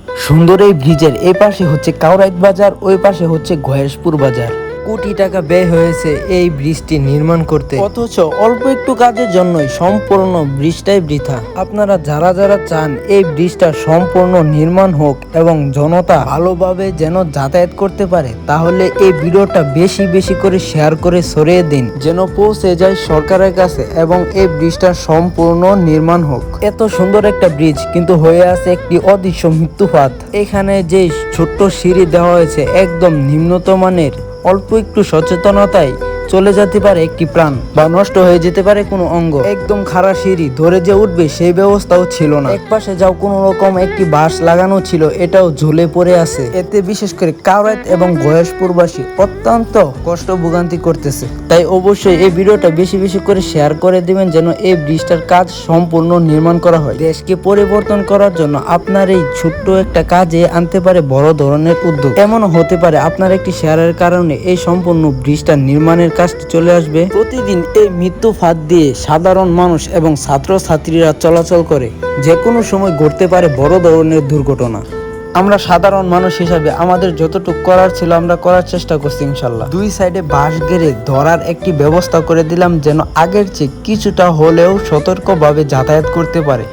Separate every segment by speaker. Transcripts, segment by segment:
Speaker 1: সুন্দর এই ব্রিজের এই পাশে হচ্ছে কাউরাইত বাজার, ওই পাশে হচ্ছে গয়েশপুর বাজার। কোটি টাকা ব্যয় হয়েছে এই ব্রিজটি নির্মাণ করতে, অথচ অল্প একটু কাজের জন্যই সম্পূর্ণ ব্রিজটাই বৃথা। আপনারা যারা যারা চান এই ব্রিজটা সম্পূর্ণ নির্মাণ হোক এবং জনতা ভালোভাবে যেন যাতায়াত করতে পারে, তাহলে এই ভিডিওটা বেশি বেশি করে শেয়ার করে ছড়িয়ে দিন, যেন পৌঁছে যায় সরকারের কাছে এবং এই ব্রিজটা সম্পূর্ণ নির্মাণ হোক। এত সুন্দর একটা ব্রিজ কিন্তু হয়ে আছে একটি অদৃশ্য মৃত্যুপাত। এখানে যে ছোট্ট সিঁড়ি দেওয়া হয়েছে একদম নিম্নত মানের, অল্প একটু সচেতনতায় চলে যেতে পারে একটি প্রাণ বা নষ্ট হয়ে যেতে পারে কোনো অঙ্গ। একদম খাড়া সিঁড়ি ধরে যে উঠবে সেই ব্যবস্থাও ছিল না। এক পাশে যাও কোনো রকম একটি বাঁশ লাগানো ছিল, এটাও ঝুলে পড়ে আছে। এতে বিশেষ করে কাউরাইত এবং গয়েশপুরবাসী অত্যন্ত কষ্ট ভোগান্তি করতেছে। তাই অবশ্যই এই ভিডিওটা বেশি বেশি করে শেয়ার করে দিবেন, যেন এই ব্রিজটার কাজ সম্পূর্ণ নির্মাণ করা হয়। দেশকে পরিবর্তন করার জন্য আপনার এই ছোট্ট একটা কাজে আনতে পারে বড় ধরনের উদ্যোগ। এমনও হতে পারে আপনার একটি শেয়ারের কারণে এই সম্পূর্ণ ব্রিজটা নির্মাণের কাজটি চলে আসবে। প্রতিদিন এই মৃত্যু ফাঁদ দিয়ে সাধারণ মানুষ এবং ছাত্রছাত্রীরা চলাচল করে, যে কোনো সময় ঘটতে পারে বড় ধরনের দুর্ঘটনা। আমরা সাধারণ মানুষ হিসাবে আমাদের যতটুকু করার ছিল আমরা করার চেষ্টা করছি ইনশাল্লাহ। দুই সাইডে বাঁশ গেড়ে ধরার একটি ব্যবস্থা করে দিলাম, যেন আগের চেয়ে কিছুটা হলেও সতর্কভাবে যাতায়াত করতে পারে।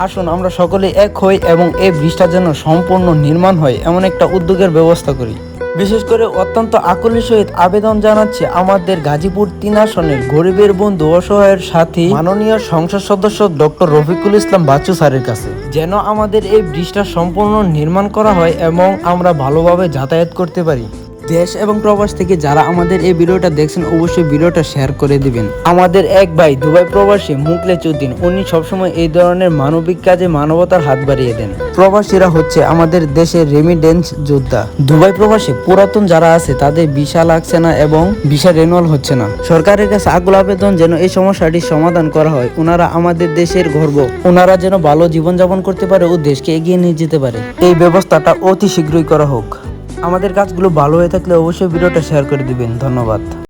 Speaker 1: আসুন আমরা সকলে এক হই এবং এই ব্রিজটা যেন সম্পূর্ণ নির্মাণ হয় এমন একটা উদ্যোগের ব্যবস্থা করি। বিশেষ করে অত্যন্ত আকুলের সহিত আবেদন জানাচ্ছি আমাদের গাজীপুর ৩ আসনের গরিবের বন্ধু অসহায়ের সাথী মাননীয় সংসদ সদস্য ডক্টর রফিকুল ইসলাম বাচ্চু স্যারের কাছে, যেন আমাদের এই ব্রিজটা সম্পূর্ণ নির্মাণ করা হয় এবং আমরা ভালোভাবে যাতায়াত করতে পারি। দেশ এবং প্রবাস থেকে যারা আমাদের এই ভিডিওটা দেখছেন অবশ্যই ভিডিওটা শেয়ার করে দিবেন। আমাদের এক ভাই দুবাই প্রবাসী মুকলেচউদ্দিন, উনি সবসময় এই ধরনের মানবিক কাজে মানবতার হাত বাড়িয়ে দেন। প্রবাসীরা হচ্ছে আমাদের দেশের রেমিডেন্স যোদ্ধা। দুবাই প্রবাসী পুরাতন যারা আছে তাদের ভিসা লাগছে না এবং ভিসা রিনিউয়াল হচ্ছে না। সরকারের কাছে আকুল আবেদন যেন এই সমস্যাটি সমাধান করা হয়। ওনারা আমাদের দেশের গর্ব, ওনারা যেন ভালো জীবনযাপন করতে পারে ও দেশকে এগিয়ে নিয়ে যেতে পারে। এই ব্যবস্থাটা অতি শীঘ্রই করা হোক। আমাদের কাজগুলো ভালো হয়ে থাকলে অবশ্যই ভিডিওটা শেয়ার করে দিবেন। ধন্যবাদ।